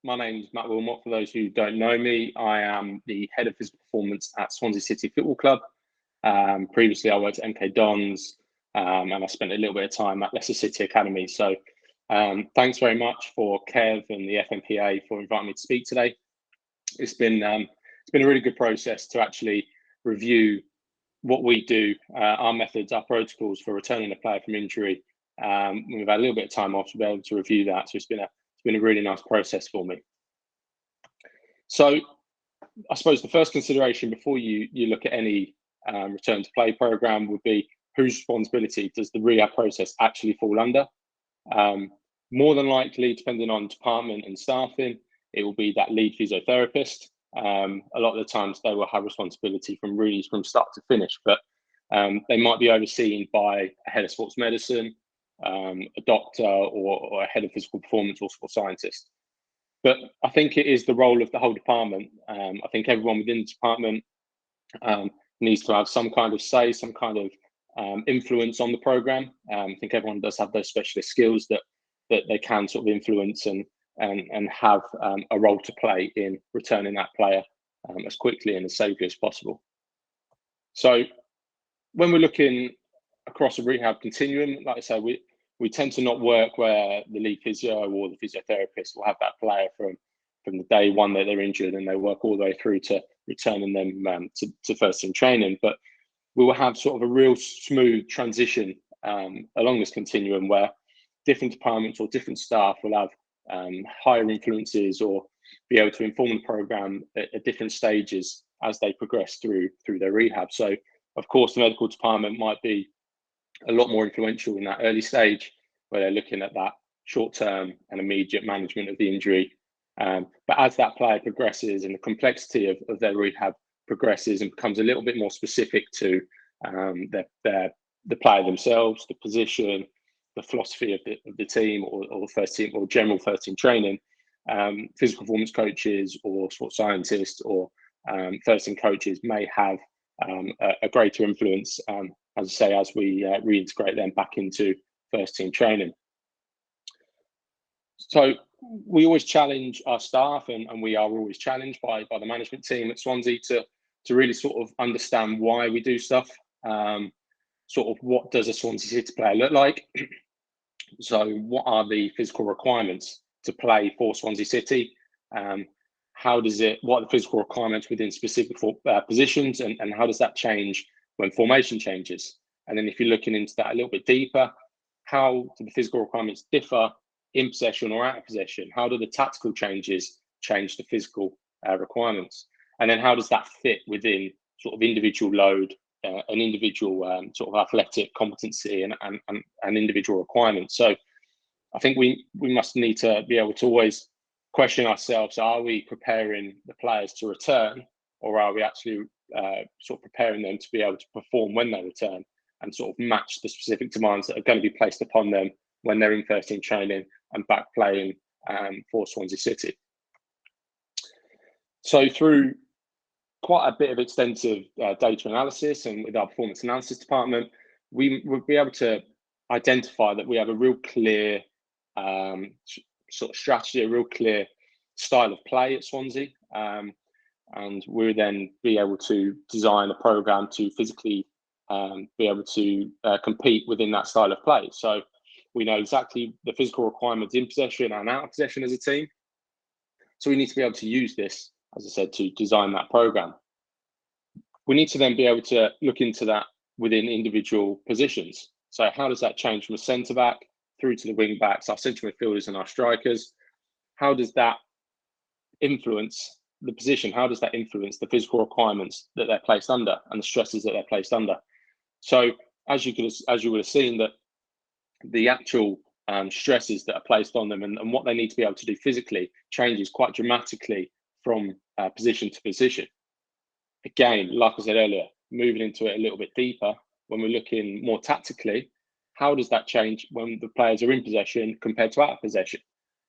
My name's Matt Willmott. For those who don't know me, I am the head of physical performance at Swansea City Football Club. Previously, I worked at MK Dons, and I spent a little bit of time at Leicester City Academy. So thanks very much for Kev and the FMPA for inviting me to speak today. It's been a really good process to actually review what we do, our methods, our protocols for returning a player from injury. We've had a little bit of time off to be able to review that. So it's been a really nice process for me. So I suppose the first consideration before you look at any return to play program would be whose responsibility does the rehab process actually fall under? More than likely, depending on department and staffing, it will be that lead physiotherapist. A lot of the times they will have responsibility from start to finish, but they might be overseen by a head of sports medicine, a doctor, or a head of physical performance or sports scientist. But I think it is the role of the whole department. I think everyone within the department needs to have some kind of say, some kind of influence on the program. I think everyone does have those specialist skills that they can sort of influence and have a role to play in returning that player as quickly and as safely as possible. So when we're looking across a rehab continuum, like I say, we tend to not work where the lead physio or the physiotherapist will have that player from the day one that they're injured, and they work all the way through to returning them to first team training. But we will have sort of a real smooth transition along this continuum where different departments or different staff will have higher influences or be able to inform the program at different stages as they progress through their rehab. So of course the medical department might be a lot more influential in that early stage where they're looking at that short-term and immediate management of the injury. But as that player progresses and the complexity of their rehab progresses and becomes a little bit more specific to the player themselves, the position, the philosophy of the team or the first team or general first team training, physical performance coaches or sports scientists or first team coaches may have a greater influence, as I say, as we reintegrate them back into first team training. So we always challenge our staff, and we are always challenged by the management team at Swansea to really sort of understand why we do stuff. Sort of what does a Swansea City player look like? So what are the physical requirements to play for Swansea City? What are the physical requirements within specific positions, and how does that change when formation changes? And then if you're looking into that a little bit deeper, how do the physical requirements differ in possession or out of possession? How do the tactical changes change the physical requirements? And then how does that fit within sort of individual load, an individual sort of athletic competency and individual requirements? So I think we must need to be able to always question ourselves: are we preparing the players to return, or are we actually sort of preparing them to be able to perform when they return and sort of match the specific demands that are going to be placed upon them when they're in first team training and back playing for Swansea City? So through quite a bit of extensive data analysis and with our performance analysis department, we will be able to identify that we have a real clear sort of strategy, a real clear style of play at Swansea. And we'll then be able to design a program to physically be able to compete within that style of play. So we know exactly the physical requirements in possession and out of possession as a team. So we need to be able to use this, as I said, to design that program. We need to then be able to look into that within individual positions. So how does that change from a centre back through to the wing backs, our central midfielders and our strikers? How does that influence the position? How does that influence the physical requirements that they're placed under and the stresses that they're placed under? So as you would have seen, that the actual stresses that are placed on them and what they need to be able to do physically changes quite dramatically from position to position. Again, like I said earlier, moving into it a little bit deeper, when we're looking more tactically, how does that change when the players are in possession compared to out of possession?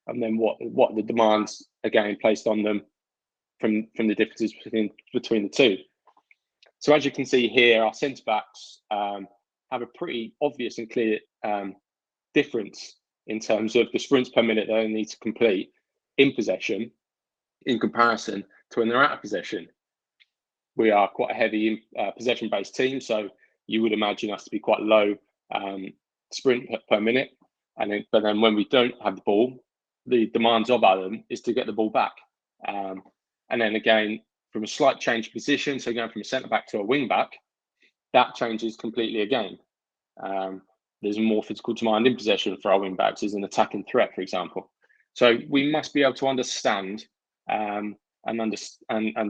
And then what are the demands again placed on them from the differences between the two? So as you can see here, our centre backs have a pretty obvious and clear difference in terms of the sprints per minute they need to complete in possession in comparison to when they're out of possession. We are quite a heavy possession-based team, so you would imagine us to be quite low sprint per minute. But then when we don't have the ball, the demands of them is to get the ball back. And then again, from a slight change of position, so going from a centre back to a wing back, that changes completely again. There's a more physical demand in possession for our wing backs as an attacking threat, for example. So we must be able to understand and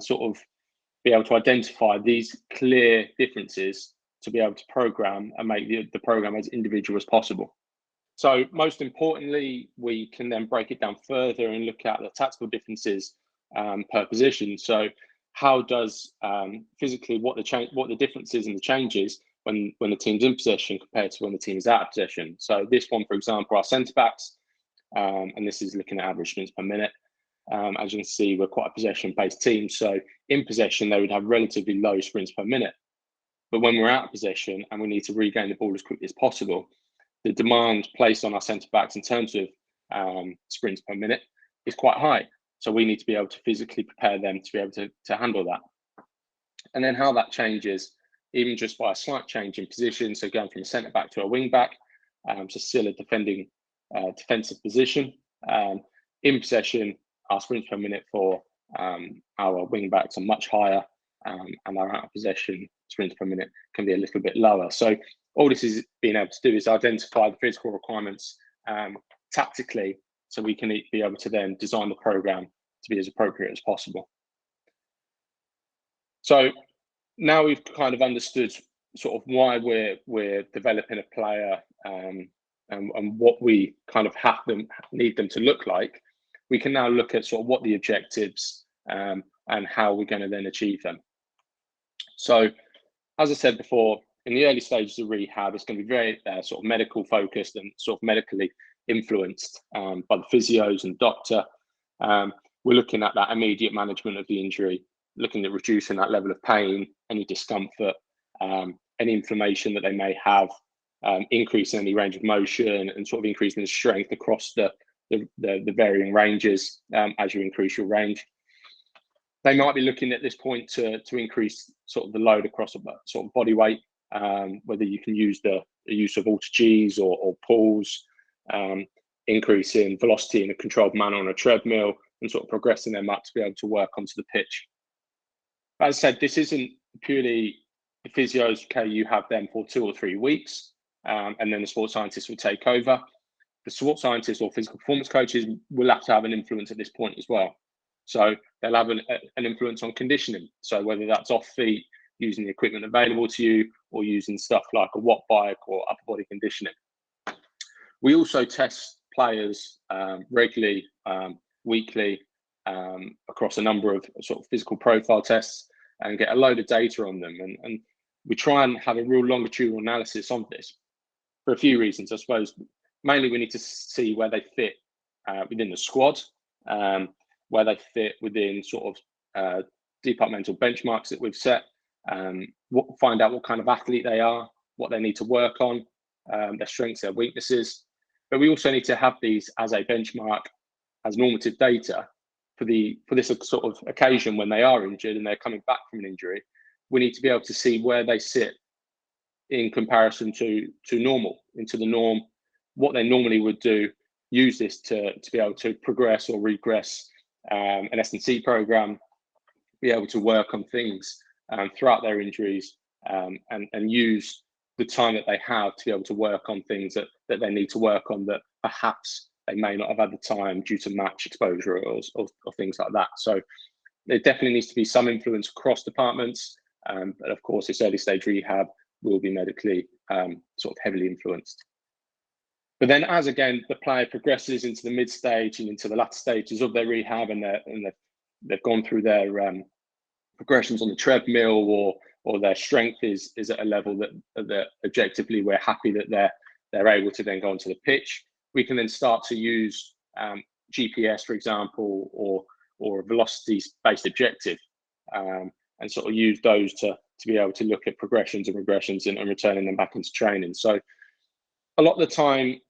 sort of be able to identify these clear differences to be able to program and make the program as individual as possible. So most importantly, we can then break it down further and look at the tactical differences per position. So how does physically what the differences and the changes when the team's in possession compared to when the team is out of possession. So this one, for example, our centre backs, and this is looking at average sprints per minute. As you can see, we're quite a possession-based team. So in possession, they would have relatively low sprints per minute. But when we're out of possession and we need to regain the ball as quickly as possible, the demand placed on our centre backs in terms of sprints per minute is quite high. So we need to be able to physically prepare them to be able to handle that. And then how that changes, even just by a slight change in position, so going from a centre back to a wing back, so still a defensive position. In possession, our sprints per minute for our wing backs are much higher, and our out of possession sprints per minute can be a little bit lower. So all this is being able to do is identify the physical requirements tactically, so we can be able to then design the program to be as appropriate as possible. So now we've kind of understood sort of why we're developing a player and what we kind of need them to look like. We can now look at sort of what the objectives and how we're going to then achieve them. So, as I said before, in the early stages of rehab, it's going to be very sort of medical focused and sort of medically influenced by the physios and doctor. We're looking at that immediate management of the injury, looking at reducing that level of pain, any discomfort, any inflammation that they may have, increasing any range of motion, and sort of increasing the strength across the varying ranges as you increase your range. They might be looking at this point to increase sort of the load across a sort of body weight, whether you can use the use of auto-Gs or pulls, increasing velocity in a controlled manner on a treadmill, and sort of progressing them up to be able to work onto the pitch. As I said, this isn't purely the physios, okay, you have them for 2 or 3 weeks, and then the sports scientists will take over. The sports scientists or physical performance coaches will have to have an influence at this point as well. So they'll have an influence on conditioning. So whether that's off feet, using the equipment available to you, or using stuff like a watt bike or upper body conditioning. We also test players regularly, weekly, across a number of sort of physical profile tests and get a load of data on them. And we try and have a real longitudinal analysis of this for a few reasons. I suppose mainly we need to see where they fit within the squad, where they fit within sort of departmental benchmarks that we've set, find out what kind of athlete they are, what they need to work on, their strengths, their weaknesses. But we also need to have these as a benchmark, as normative data for this sort of occasion when they are injured and they're coming back from an injury. We need to be able to see where they sit in comparison to normal, into the norm, what they normally would do, use this to be able to progress or regress an S&C program, be able to work on things throughout their injuries, and use the time that they have to be able to work on things that they need to work on that perhaps they may not have had the time due to match exposure or things like that. So there definitely needs to be some influence across departments, but of course this early stage rehab will be medically sort of heavily influenced. But then as again the player progresses into the mid stage and into the latter stages of their rehab, and they've gone through their progressions on the treadmill, or their strength is at a level that objectively we're happy that they're able to then go onto the pitch, we can then start to use GPS, for example, or a velocity-based objective, and sort of use those to be able to look at progressions and regressions and returning them back into training. So a lot of the time,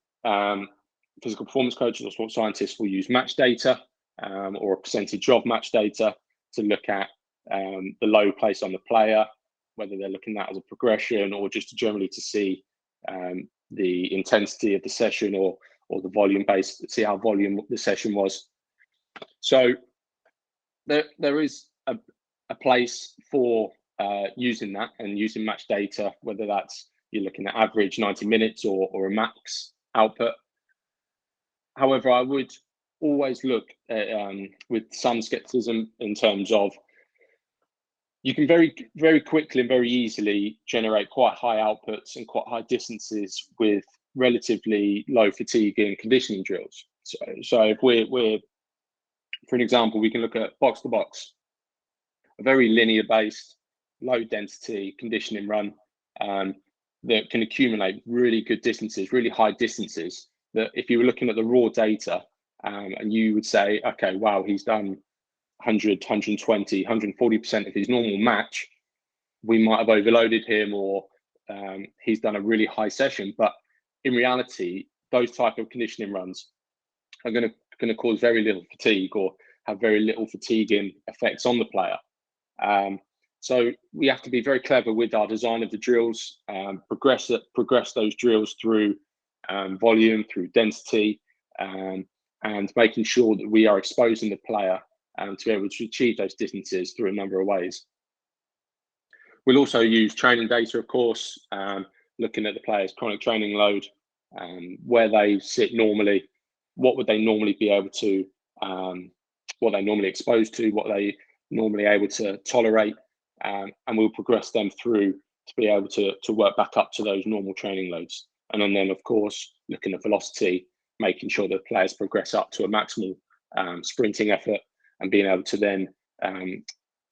physical performance coaches or sports scientists will use match data or a percentage of match data to look at the load placed on the player, whether they're looking at as a progression or just generally to see the intensity of the session or the volume based, see how volume the session was. So there is a place for using that and using match data, whether that's you're looking at average 90 minutes or a max output. However, I would always look at, with some skepticism in terms of you can very quickly and very easily generate quite high outputs and quite high distances with relatively low fatigue and conditioning drills. So if we're for an example, we can look at box to box, a very linear based, low density conditioning run that can accumulate really good distances, really high distances, that if you were looking at the raw data and you would say, okay, wow, he's done 100, 120, 140% of his normal match, we might have overloaded him or he's done a really high session. But in reality, those type of conditioning runs are going to cause very little fatigue or have very little fatiguing effects on the player. So we have to be very clever with our design of the drills, progress those drills through volume, through density, and making sure that we are exposing the player to be able to achieve those distances through a number of ways. We'll also use training data, of course, looking at the player's chronic training load, where they sit normally, what would they normally be able to, what they normally exposed to, what they normally able to tolerate, and we'll progress them through to be able to work back up to those normal training loads. And then, of course, looking at velocity, making sure that players progress up to a maximal sprinting effort and being able to then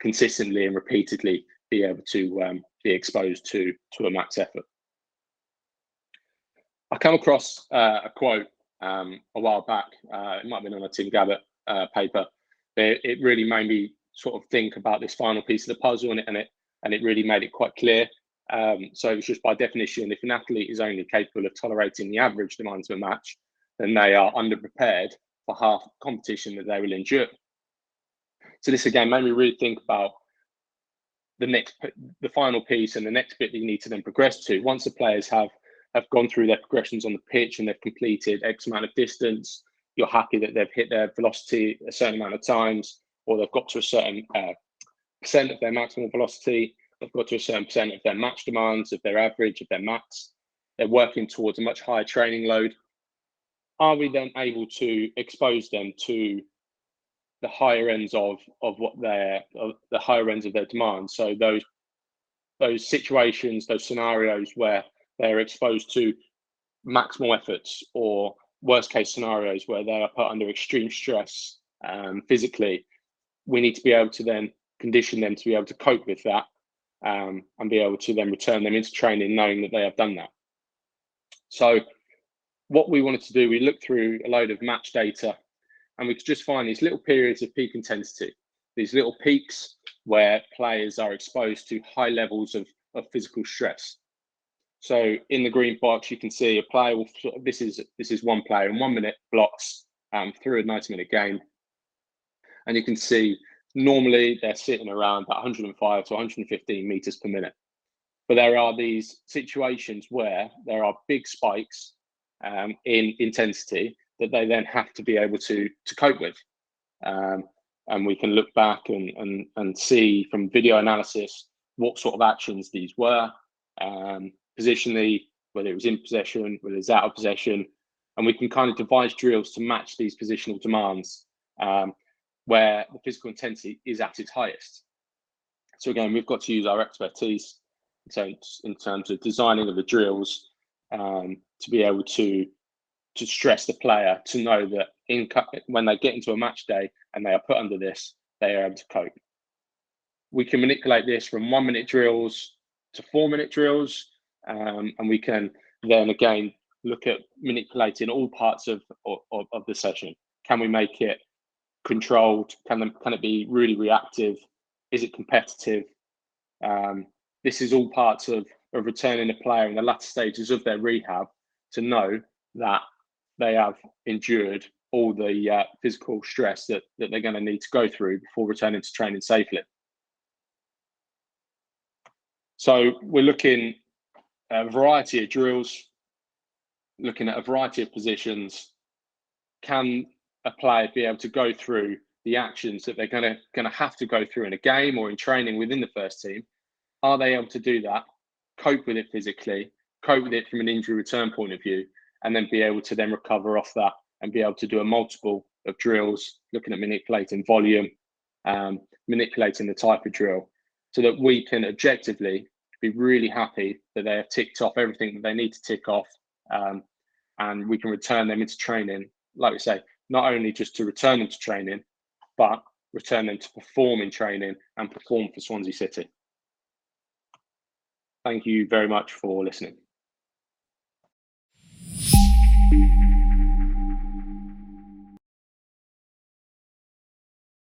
consistently and repeatedly be able to be exposed to a max effort. I come across a quote a while back, it might have been on a Tim Gabbett paper. It really made me sort of think about this final piece of the puzzle, and it really made it quite clear. So it's just by definition, if an athlete is only capable of tolerating the average demands of a match, then they are underprepared for half the competition that they will endure. So this again made me really think about the final piece and the next bit that you need to then progress to. Once the players have gone through their progressions on the pitch and they've completed X amount of distance, you're happy that they've hit their velocity a certain amount of times, or they've got to a certain percent of their maximal velocity, they've got to a certain percent of their match demands, of their average, of their max, they're working towards a much higher training load. Are we then able to expose them to the higher ends of the higher ends of their demands? So those situations, those scenarios where they're exposed to maximal efforts, or worst case scenarios where they are put under extreme stress physically, we need to be able to then condition them to be able to cope with that and be able to then return them into training knowing that they have done that. So what we wanted to do, we looked through a load of match data and we could just find these little periods of peak intensity, these little peaks where players are exposed to high levels of physical stress. So in the green box, you can see a player will, this is one player in 1 minute blocks through a 90-minute game. And you can see normally they're sitting around about 105 to 115 meters per minute. But there are these situations where there are big spikes in intensity that they then have to be able to cope with. And we can look back and see from video analysis what sort of actions these were, positionally, whether it was in possession, whether it's out of possession, and we can kind of devise drills to match these positional demands where the physical intensity is at its highest. So again, we've got to use our expertise in terms of designing of the drills to be able to stress the player to know that when they get into a match day and they are put under this, they are able to cope. We can manipulate this from 1 minute drills to 4 minute drills, and we can then again look at manipulating all parts of the session. Can we make it controlled? Can it be really reactive? Is it competitive? This is all parts of returning a player in the latter stages of their rehab to know that they have endured all the physical stress that they're going to need to go through before returning to training safely. So we're looking at a variety of drills, looking at a variety of positions. Can a player be able to go through the actions that they're going to have to go through in a game or in training within the first team? Are they able to do that, cope with it physically, cope with it from an injury return point of view, and then be able to then recover off that and be able to do a multiple of drills, looking at manipulating volume, manipulating the type of drill, so that we can objectively be really happy that they have ticked off everything that they need to tick off, and we can return them into training, like we say, not only just to return them to training, but return them to perform in training and perform for Swansea City. Thank you very much for listening.